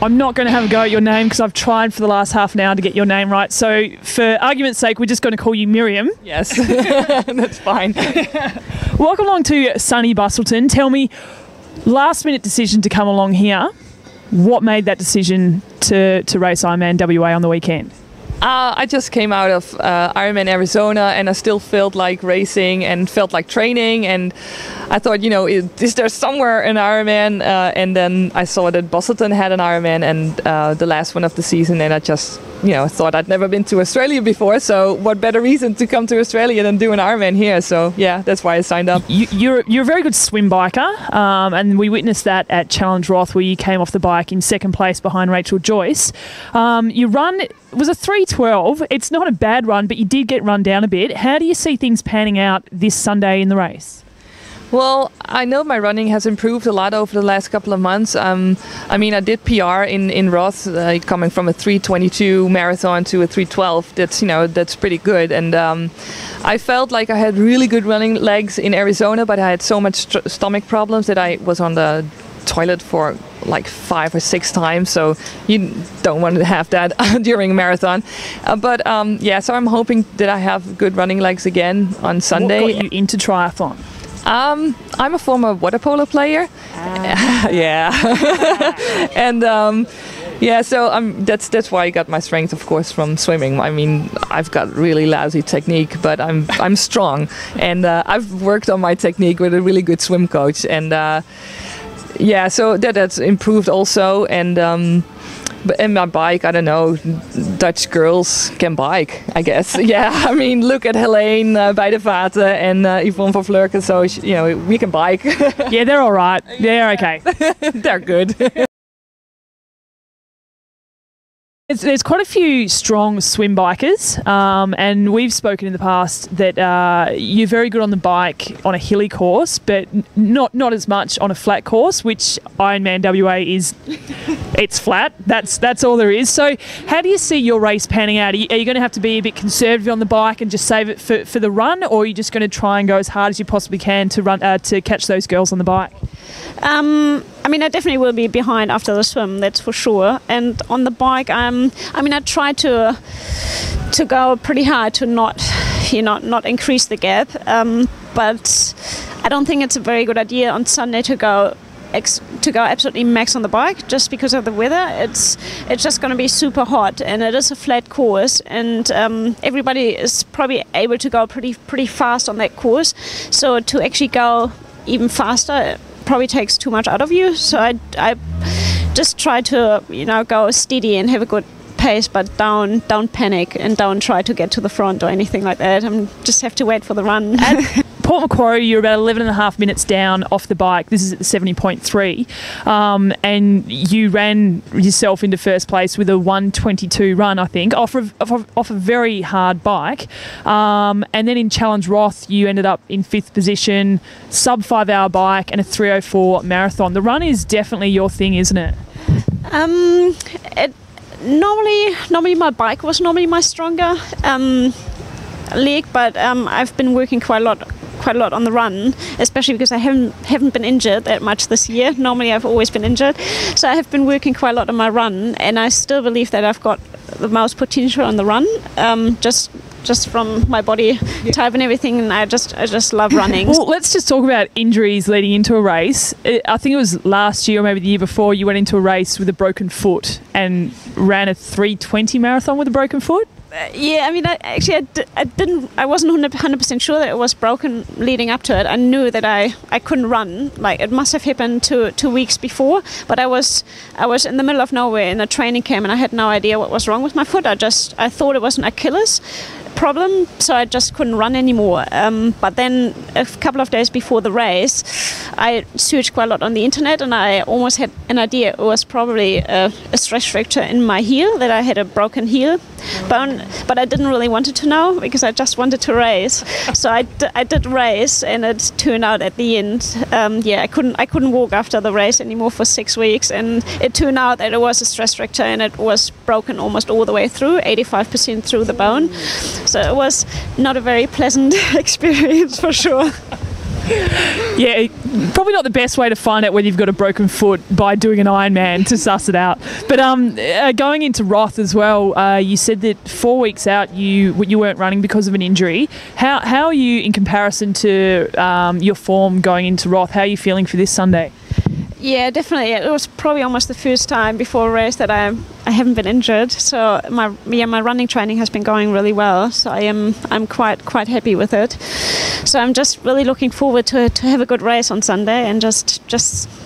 I'm not going to have a go at your name because I've tried for the last half an hour to get your name right. So for argument's sake, we're just going to call you Mirjam. Yes, that's fine. Welcome along to sunny Bustleton. Tell me, last minute decision to come along here. What made that decision to race Ironman WA on the weekend? I just came out of Ironman Arizona and I still felt like racing and felt like training, and I thought, you know, is there somewhere an Ironman? And then I saw that Bustleton had an Ironman, and the last one of the season, and I just, you know, thought I'd never been to Australia before, so what better reason to come to Australia than do an Ironman here? So yeah, that's why I signed up. You're a very good swim biker, and we witnessed that at Challenge Roth, where you came off the bike in second place behind Rachel Joyce. You run, it was a 3:12. It's not a bad run, but you did get run down a bit. How do you see things panning out this Sunday in the race? Well, I know my running has improved a lot over the last couple of months. I mean, I did PR in Roth, coming from a 3:22 marathon to a 3:12. That's, you know, that's pretty good. And I felt like I had really good running legs in Arizona, but I had so much stomach problems that I was on the toilet for like 5 or 6 times, so you don't want to have that during a marathon. Yeah, so I'm hoping that I have good running legs again on Sunday. What got you into triathlon? I'm a former water polo player. Yeah. And yeah, so that's why I got my strength, of course, from swimming. I mean, I've got really lousy technique, but I'm strong, and I've worked on my technique with a really good swim coach, and yeah, so that's improved also. And but in my bike, I don't know, Dutch girls can bike, I guess. Yeah, I mean, look at Helene bij de Vaten and Yvonne van Vleurken, so, you know, we can bike. Yeah, they're all right. They're okay. They're good. There's quite a few strong swim bikers, and we've spoken in the past that you're very good on the bike on a hilly course, but not as much on a flat course, which Ironman WA is. It's flat. That's all there is. So how do you see your race panning out? Are you going to have to be a bit conservative on the bike and just save it for the run, or are you just going to try and go as hard as you possibly can to run to catch those girls on the bike? I mean, I definitely will be behind after the swim, that's for sure. And on the bike, I mean, I try to go pretty hard to not increase the gap. But I don't think it's a very good idea on Sunday to go absolutely max on the bike, just because of the weather. It's just going to be super hot, and it is a flat course, and everybody is probably able to go pretty fast on that course. So to actually go even faster probably takes too much out of you. So I just try to, you know, go steady and have a good pace, but don't panic and don't try to get to the front or anything like that. Just have to wait for the run. At Port Macquarie, you're about 11.5 minutes down off the bike. This is at the 70.3, and you ran yourself into first place with a 1:22 run, I think, off a very hard bike. And then in Challenge Roth, you ended up in 5th position, sub 5-hour bike, and a 3:04 marathon. The run is definitely your thing, isn't it? Normally my bike was normally my stronger leg, but I've been working quite a lot on the run, especially because I haven't been injured that much this year. Normally I've always been injured, so I have been working quite a lot on my run, and I still believe that I've got the most potential on the run, just from my body type and everything, and I just love running. Well, let's just talk about injuries leading into a race. I think it was last year or maybe the year before, you went into a race with a broken foot and ran a 3:20 marathon with a broken foot. Yeah, I mean, I wasn't 100% sure that it was broken leading up to it. I knew that I couldn't run. Like, it must have happened 2 weeks before, but I was in the middle of nowhere in a training camp, and I had no idea what was wrong with my foot. I thought it was an Achilles problem, so I just couldn't run anymore. But then a couple of days before the race, I searched quite a lot on the internet, and I almost had an idea it was probably a stress fracture in my heel, that I had a broken heel bone, but I didn't really want to know because I just wanted to race. So I did race, and it turned out at the end, I couldn't walk after the race anymore for 6 weeks, and it turned out that it was a stress fracture, and it was broken almost all the way through, 85% through the bone. So it was not a very pleasant experience, for sure. Yeah, probably not the best way to find out whether you've got a broken foot by doing an Ironman to suss it out. But going into Roth as well, you said that 4 weeks out you weren't running because of an injury. How are you in comparison to your form going into Roth? How are you feeling for this Sunday? Yeah, definitely. It was probably almost the first time before a race that I haven't been injured. So my running training has been going really well. So I'm quite happy with it. So I'm just really looking forward to have a good race on Sunday and just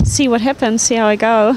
see what happens, see how I go.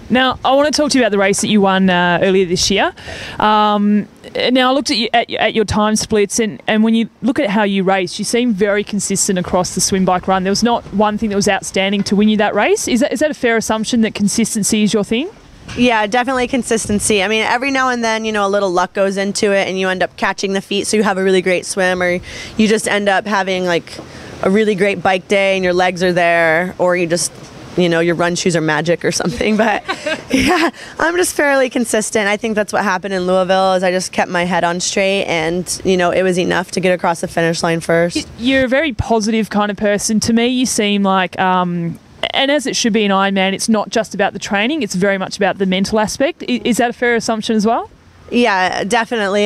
Now, I want to talk to you about the race that you won earlier this year. Now, I looked at your time splits, and when you look at how you raced, you seem very consistent across the swim, bike, run. There was not one thing that was outstanding to win you that race. Is that a fair assumption that consistency is your thing? Yeah, definitely consistency. I mean, every now and then, a little luck goes into it and you end up catching the feet, so you have a really great swim, or you just end up having like a really great bike day and your legs are there, or you just your run shoes are magic or something. But yeah, I'm just fairly consistent. I think that's what happened in Louisville, is I just kept my head on straight, and it was enough to get across the finish line first. You're a very positive kind of person. To me, you seem like, and as it should be in Ironman, it's not just about the training, it's very much about the mental aspect. Is that a fair assumption as well? Yeah, definitely.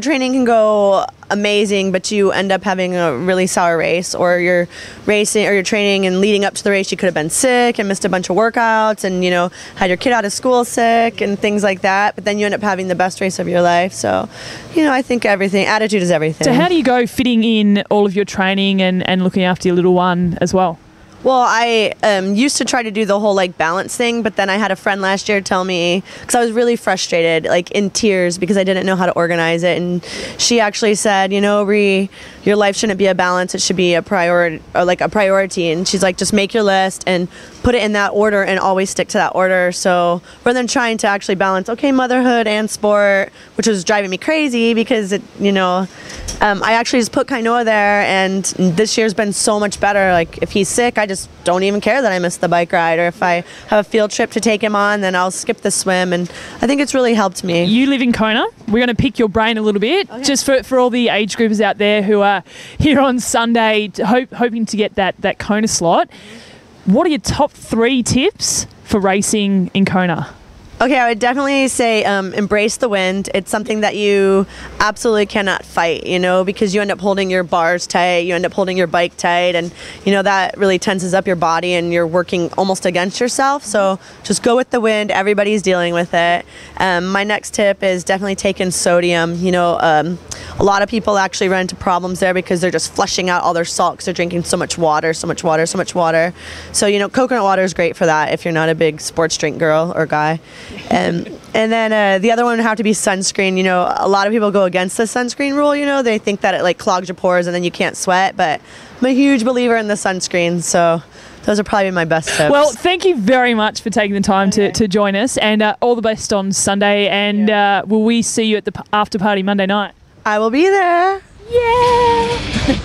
Training can go amazing, but you end up having a really sour race, or you're racing or you're training and leading up to the race you could have been sick and missed a bunch of workouts and had your kid out of school sick and things like that, but then you end up having the best race of your life. So I think attitude is everything. So how do you go fitting in all of your training and looking after your little one as well? Well, I used to try to do the whole balance thing, but then I had a friend last year tell me, because I was really frustrated, in tears, because I didn't know how to organize it, and she actually said, Bree, your life shouldn't be a balance, it should be a priority, and she's like, just make your list and put it in that order and always stick to that order. So rather than trying to actually balance, motherhood and sport, which was driving me crazy because I actually just put Kainoa there, and this year's been so much better. If he's sick, I just don't even care that I missed the bike ride, or if I have a field trip to take him on, then I'll skip the swim, and I think it's really helped me. You live in Kona. We're going to pick your brain a little bit, just for all the age groupers out there who are here on Sunday hoping to get that Kona slot. What are your top 3 tips for racing in Kona? Okay, I would definitely say embrace the wind. It's something that you absolutely cannot fight, because you end up holding your bars tight, you end up holding your bike tight, and, that really tenses up your body and you're working almost against yourself. So just go with the wind. Everybody's dealing with it. My next tip is definitely take in sodium. A lot of people actually run into problems there because they're just flushing out all their salt because they're drinking so much water. So, coconut water is great for that if you're not a big sports drink girl or guy. And then the other one would have to be sunscreen. A lot of people go against the sunscreen rule. They think that it clogs your pores and then you can't sweat, but I'm a huge believer in the sunscreen, so those are probably my best tips. Well, thank you very much for taking the time to join us, and all the best on Sunday, and will we see you at the after party Monday night? I will be there. Yeah.